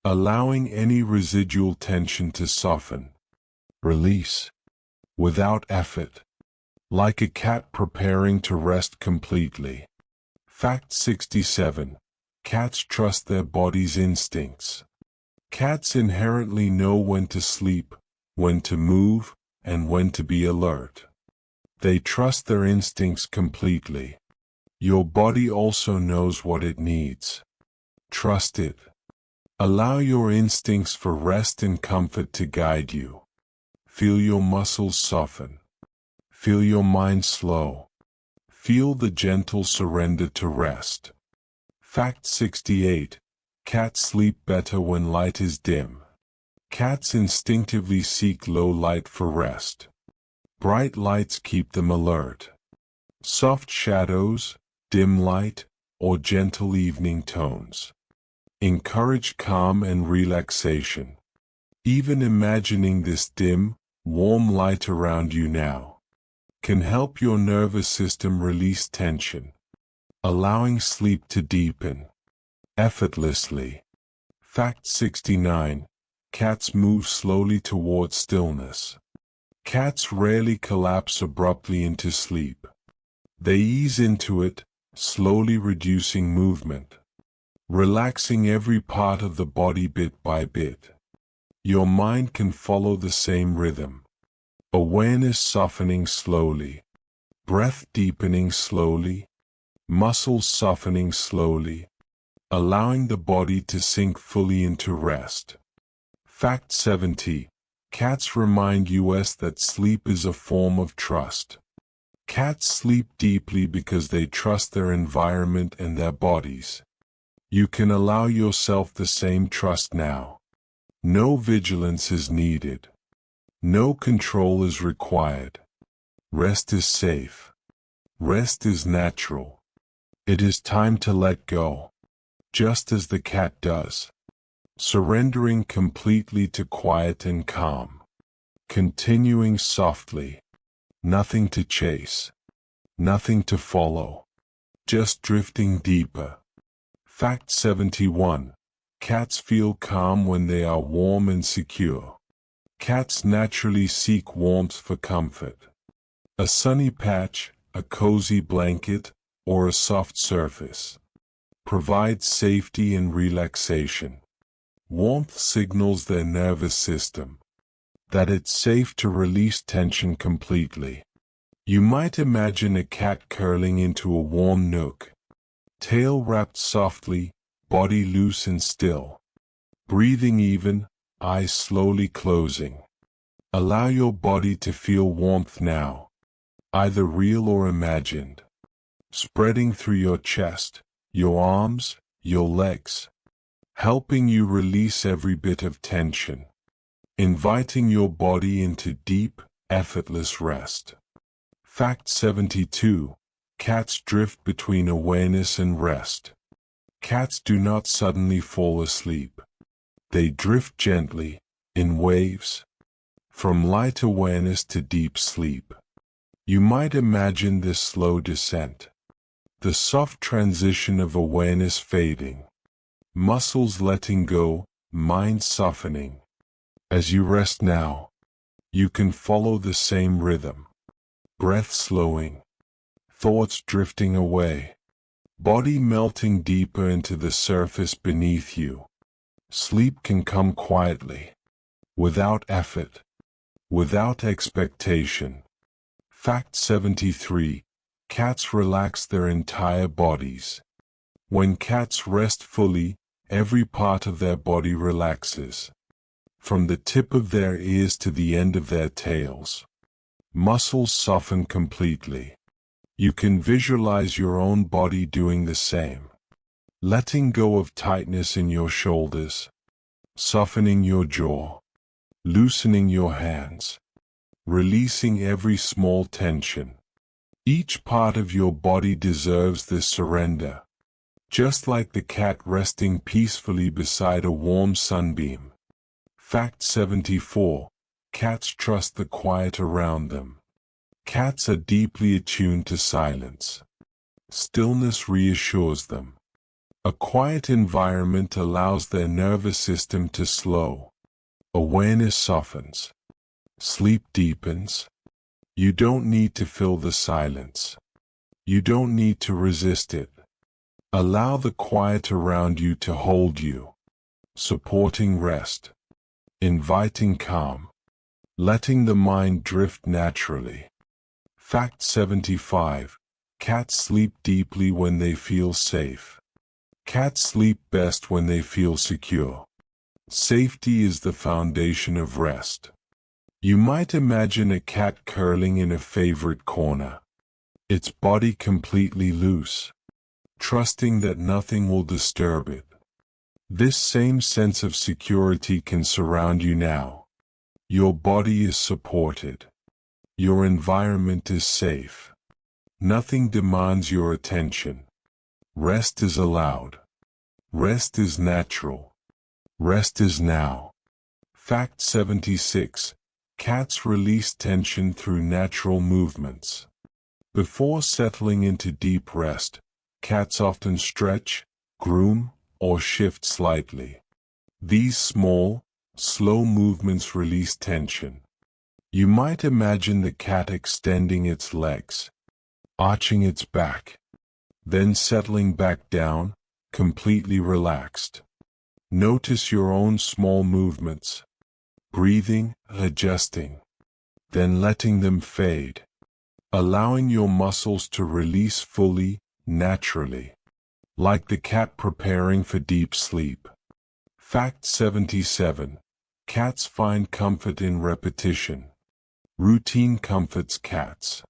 allowing any residual tension to soften. Release. Without effort. Like a cat preparing to rest completely. Fact 67. Cats trust their body's instincts. Cats inherently know when to sleep, when to move, and when to be alert. They trust their instincts completely. Your body also knows what it needs. Trust it. Allow your instincts for rest and comfort to guide you. Feel your muscles soften. Feel your mind slow. Feel the gentle surrender to rest. Fact 68. Cats sleep better when light is dim. Cats instinctively seek low light for rest. Bright lights keep them alert. Soft shadows, dim light, or gentle evening tones encourage calm and relaxation. Even imagining this dim, warm light around you now can help your nervous system release tension, allowing sleep to deepen effortlessly. Fact 69. Cats move slowly towards stillness. Cats rarely collapse abruptly into sleep. They ease into it, slowly reducing movement, relaxing every part of the body bit by bit. Your mind can follow the same rhythm. Awareness softening slowly, breath deepening slowly, muscles softening slowly, allowing the body to sink fully into rest. Fact 70. Cats remind us that sleep is a form of trust. Cats sleep deeply because they trust their environment and their bodies. You can allow yourself the same trust now. No vigilance is needed. No control is required. Rest is safe. Rest is natural. It is time to let go, just as the cat does, surrendering completely to quiet and calm, continuing softly, nothing to chase, nothing to follow, just drifting deeper. Fact 71. Cats feel calm when they are warm and secure. Cats naturally seek warmth for comfort. A sunny patch, a cozy blanket, or a soft surface provides safety and relaxation. Warmth signals their nervous system that it's safe to release tension completely. You might imagine a cat curling into a warm nook, tail wrapped softly, body loose and still, breathing even, eyes slowly closing. Allow your body to feel warmth now, either real or imagined, spreading through your chest, your arms, your legs, helping you release every bit of tension, inviting your body into deep, effortless rest. Fact 72. Cats drift between awareness and rest. Cats do not suddenly fall asleep. They drift gently, in waves, from light awareness to deep sleep. You might imagine this slow descent, the soft transition of awareness fading, muscles letting go, mind softening. As you rest now, you can follow the same rhythm. Breath slowing, thoughts drifting away, body melting deeper into the surface beneath you. Sleep can come quietly, without effort, without expectation. Fact 73. Cats relax their entire bodies. When cats rest fully, every part of their body relaxes. From the tip of their ears to the end of their tails. Muscles soften completely. You can visualize your own body doing the same. Letting go of tightness in your shoulders. Softening your jaw. Loosening your hands. Releasing every small tension. Each part of your body deserves this surrender. Just like the cat resting peacefully beside a warm sunbeam. Fact 74. Cats trust the quiet around them. Cats are deeply attuned to silence. Stillness reassures them. A quiet environment allows their nervous system to slow. Awareness softens. Sleep deepens. You don't need to fill the silence. You don't need to resist it. Allow the quiet around you to hold you, supporting rest, inviting calm, letting the mind drift naturally. Fact 75. Cats sleep deeply when they feel safe. Cats sleep best when they feel secure. Safety is the foundation of rest. You might imagine a cat curling in a favorite corner, its body completely loose, trusting that nothing will disturb it. This same sense of security can surround you now. Your body is supported. Your environment is safe. Nothing demands your attention. Rest is allowed. Rest is natural. Rest is now. Fact 76. Cats release tension through natural movements. Before settling into deep rest, cats often stretch, groom, or shift slightly. These small, slow movements release tension. You might imagine the cat extending its legs, arching its back, then settling back down, completely relaxed. Notice your own small movements, breathing, adjusting, then letting them fade, allowing your muscles to release fully, naturally, like the cat preparing for deep sleep. Fact 77. Cats find comfort in repetition. Routine comforts cats.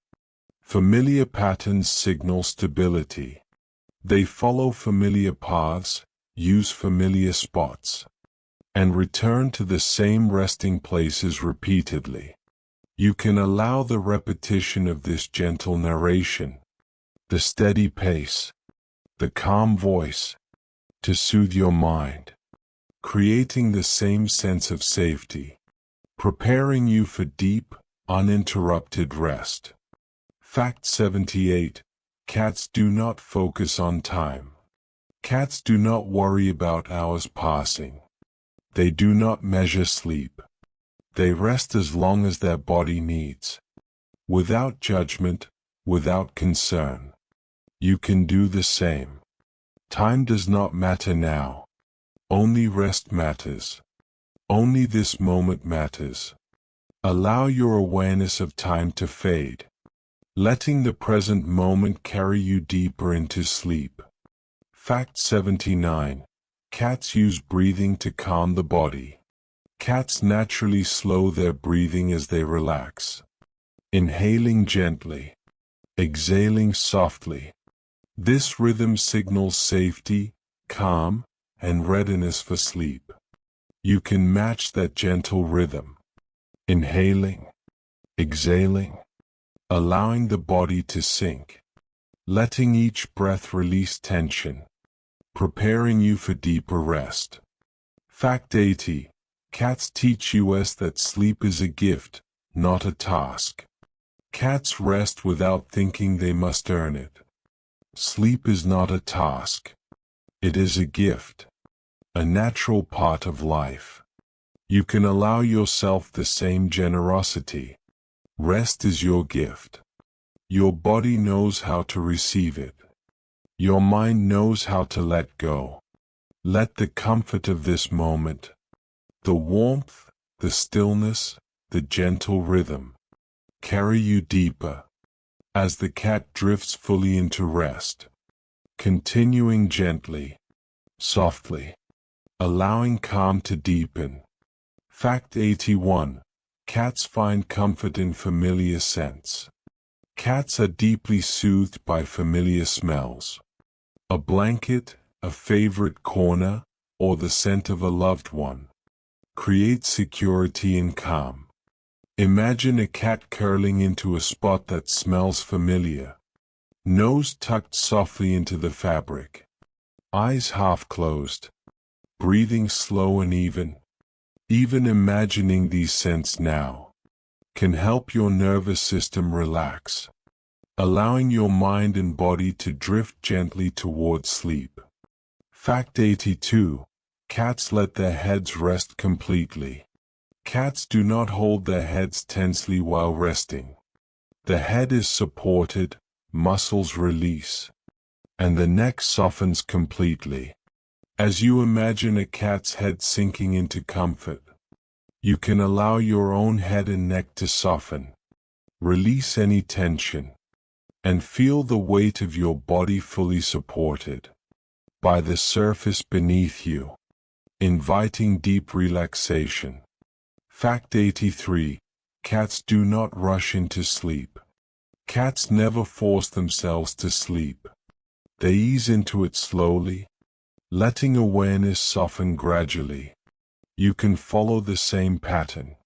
Familiar patterns signal stability. They follow familiar paths, use familiar spots, and return to the same resting places repeatedly. You can allow the repetition of this gentle narration, the steady pace, the calm voice, to soothe your mind, creating the same sense of safety, preparing you for deep, uninterrupted rest. Fact 78. Cats do not focus on time. Cats do not worry about hours passing. They do not measure sleep. They rest as long as their body needs. Without judgment, without concern. You can do the same. Time does not matter now. Only rest matters. Only this moment matters. Allow your awareness of time to fade, letting the present moment carry you deeper into sleep. Fact 79. Cats use breathing to calm the body. Cats naturally slow their breathing as they relax, inhaling gently, exhaling softly. This rhythm signals safety, calm, and readiness for sleep. You can match that gentle rhythm, inhaling, exhaling, allowing the body to sink, letting each breath release tension, preparing you for deeper rest. Fact 80. Cats teach us that sleep is a gift, not a task. Cats rest without thinking they must earn it. Sleep is not a task. It is a gift, a natural part of life. You can allow yourself the same generosity. Rest is your gift. Your body knows how to receive it. Your mind knows how to let go. Let the comfort of this moment, the warmth, the stillness, the gentle rhythm, carry you deeper, as the cat drifts fully into rest, continuing gently, softly, allowing calm to deepen. Fact 81. Cats find comfort in familiar scents. Cats are deeply soothed by familiar smells. A blanket, a favorite corner, or the scent of a loved one creates security and calm. Imagine a cat curling into a spot that smells familiar, nose tucked softly into the fabric, eyes half closed, breathing slow and even. Even imagining these scents now can help your nervous system relax, allowing your mind and body to drift gently towards sleep. Fact 82. Cats let their heads rest completely. Cats do not hold their heads tensely while resting. The head is supported, muscles release, and the neck softens completely. As you imagine a cat's head sinking into comfort, you can allow your own head and neck to soften. Release any tension, and feel the weight of your body fully supported by the surface beneath you, inviting deep relaxation. Fact 83. Cats do not rush into sleep. Cats never force themselves to sleep. They ease into it slowly, letting awareness soften gradually. You can follow the same pattern,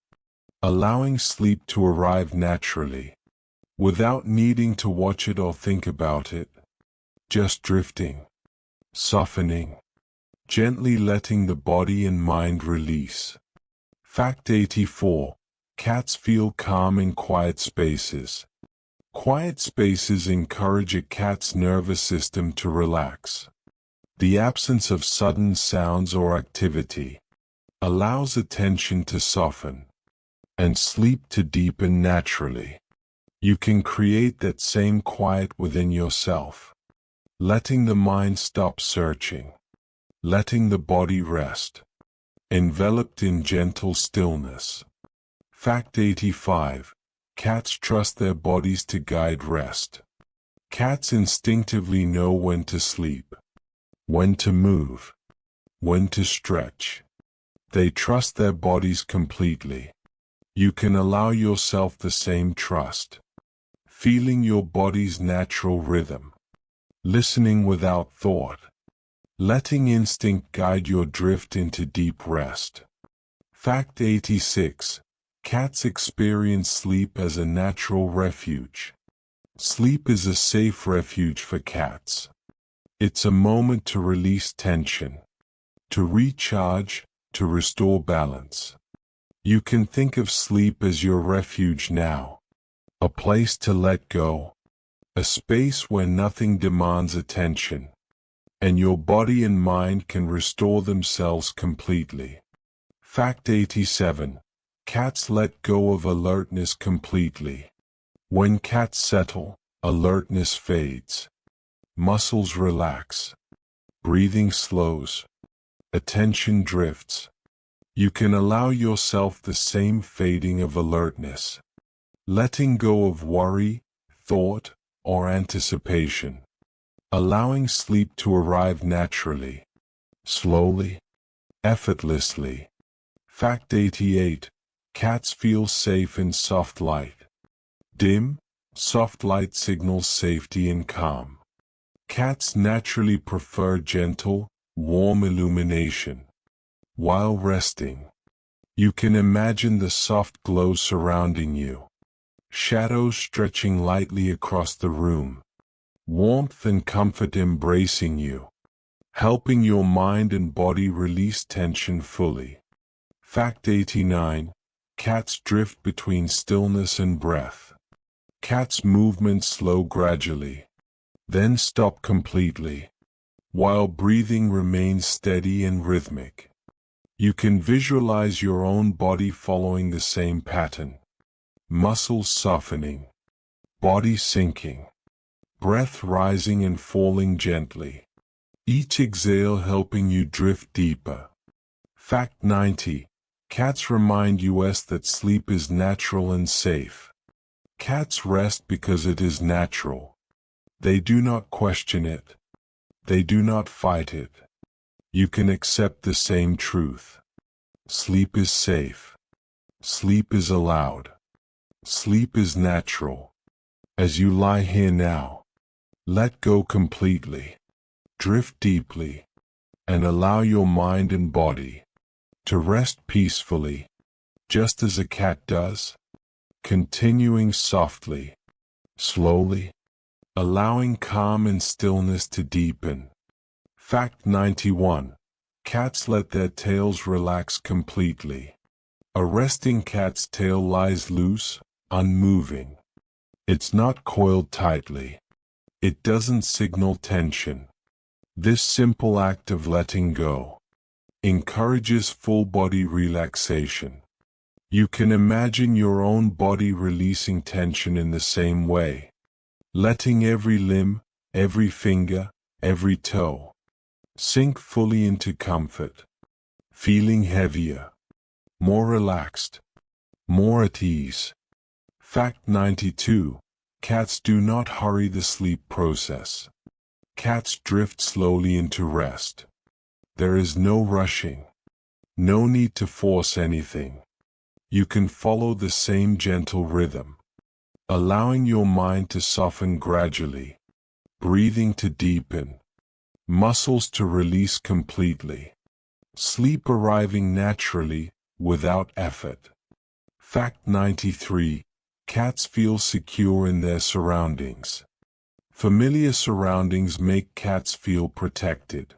allowing sleep to arrive naturally, without needing to watch it or think about it, just drifting, softening, gently letting the body and mind release. Fact 84. Cats feel calm in quiet spaces. Quiet spaces encourage a cat's nervous system to relax. The absence of sudden sounds or activity allows attention to soften and sleep to deepen naturally. You can create that same quiet within yourself, letting the mind stop searching, letting the body rest, enveloped in gentle stillness. Fact 85. Cats trust their bodies to guide rest. Cats instinctively know when to sleep, when to move, when to stretch. They trust their bodies completely. You can allow yourself the same trust, feeling your body's natural rhythm, listening without thought, letting instinct guide your drift into deep rest. Fact 86. Cats experience sleep as a natural refuge. Sleep is a safe refuge for cats. It's a moment to release tension, to recharge, to restore balance. You can think of sleep as your refuge now, a place to let go, a space where nothing demands attention, and your body and mind can restore themselves completely. Fact 87. Cats let go of alertness completely. When cats settle, alertness fades. Muscles relax. Breathing slows. Attention drifts. You can allow yourself the same fading of alertness, letting go of worry, thought, or anticipation, allowing sleep to arrive naturally, slowly, effortlessly. Fact 88. Cats feel safe in soft light. Dim, soft light signals safety and calm. Cats naturally prefer gentle, warm illumination. While resting, you can imagine the soft glow surrounding you, shadows stretching lightly across the room, warmth and comfort embracing you, helping your mind and body release tension fully. Fact 89. Cats drift between stillness and breath. Cats' movements slow gradually, then stop completely, while breathing remains steady and rhythmic. You can visualize your own body following the same pattern. Muscles softening, body sinking, breath rising and falling gently. Each exhale helping you drift deeper. Fact 90. Cats remind us that sleep is natural and safe. Cats rest because it is natural. They do not question it. They do not fight it. You can accept the same truth. Sleep is safe. Sleep is allowed. Sleep is natural. As you lie here now, let go completely. Drift deeply, and allow your mind and body to rest peacefully, just as a cat does, continuing softly, slowly, allowing calm and stillness to deepen. Fact 91. Cats let their tails relax completely. A resting cat's tail lies loose, unmoving. It's not coiled tightly. It doesn't signal tension. This simple act of letting go encourages full-body relaxation. You can imagine your own body releasing tension in the same way, letting every limb, every finger, every toe sink fully into comfort, feeling heavier, more relaxed, more at ease. Fact 92. Cats do not hurry the sleep process. Cats drift slowly into rest. There is no rushing. No need to force anything. You can follow the same gentle rhythm, allowing your mind to soften gradually, breathing to deepen, muscles to release completely, sleep arriving naturally, without effort. Fact 93. Cats feel secure in their surroundings. Familiar surroundings make cats feel protected.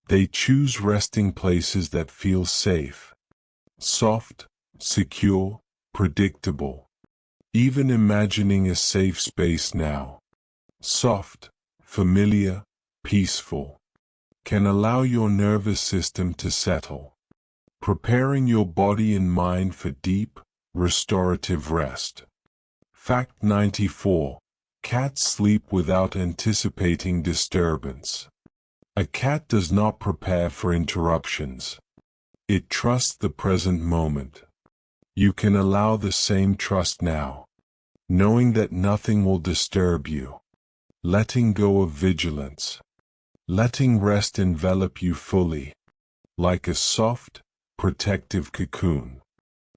They choose resting places that feel safe, soft, secure, predictable. Even imagining a safe space now, soft, familiar, peaceful, can allow your nervous system to settle, preparing your body and mind for deep, restorative rest. Fact 94. Cats sleep without anticipating disturbance. A cat does not prepare for interruptions. It trusts the present moment. You can allow the same trust now, knowing that nothing will disturb you. Letting go of vigilance. Letting rest envelop you fully, like a soft, protective cocoon.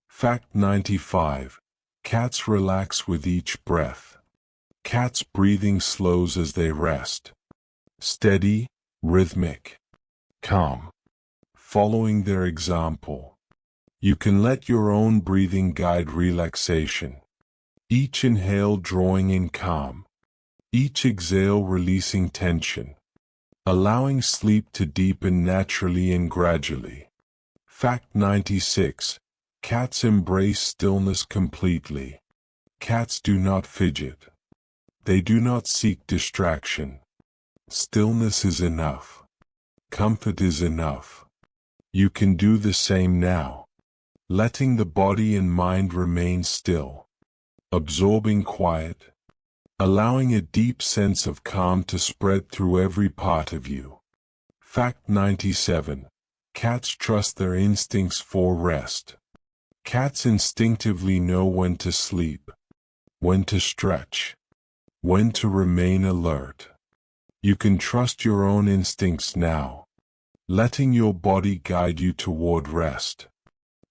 Fact 95. Cats relax with each breath. Cats' breathing slows as they rest. Steady, rhythmic, calm. Following their example, you can let your own breathing guide relaxation. Each inhale drawing in calm. Each exhale releasing tension. Allowing sleep to deepen naturally and gradually. Fact 96. Cats embrace stillness completely. Cats do not fidget. They do not seek distraction. Stillness is enough. Comfort is enough. You can do the same now. Letting the body and mind remain still. Absorbing quiet. Allowing a deep sense of calm to spread through every part of you. Fact 97. Cats trust their instincts for rest. Cats instinctively know when to sleep, when to stretch, when to remain alert. You can trust your own instincts now, letting your body guide you toward rest,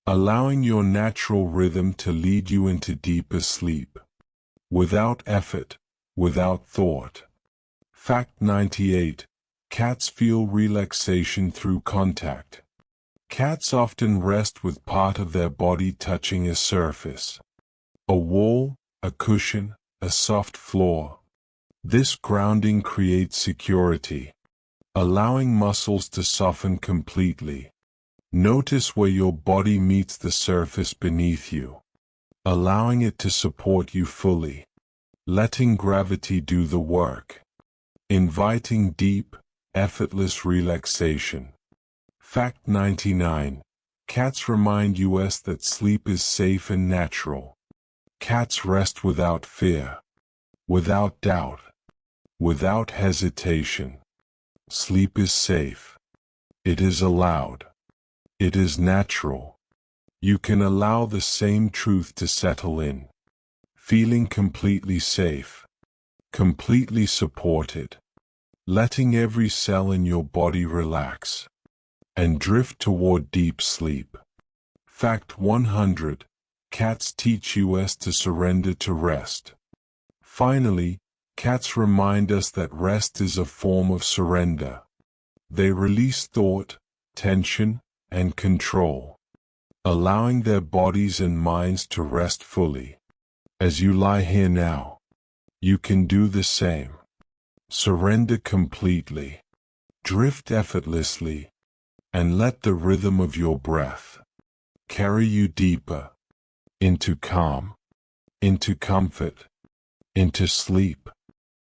allowing your natural rhythm to lead you into deeper sleep, without effort, without thought. Fact 98. Cats feel relaxation through contact. Cats often rest with part of their body touching a surface. A wall, a cushion, a soft floor. This grounding creates security, allowing muscles to soften completely. Notice where your body meets the surface beneath you, allowing it to support you fully. Letting gravity do the work. Inviting deep, effortless relaxation. Fact 99. Cats remind us that sleep is safe and natural. Cats rest without fear, without doubt, without hesitation. Sleep is safe. It is allowed. It is natural. You can allow the same truth to settle in. Feeling completely safe, completely supported. Letting every cell in your body relax and drift toward deep sleep. Fact 100. Cats teach us to surrender to rest. Finally, cats remind us that rest is a form of surrender. They release thought, tension, and control, allowing their bodies and minds to rest fully. As you lie here now, you can do the same. Surrender completely. Drift effortlessly. And let the rhythm of your breath carry you deeper into calm, into comfort, into sleep.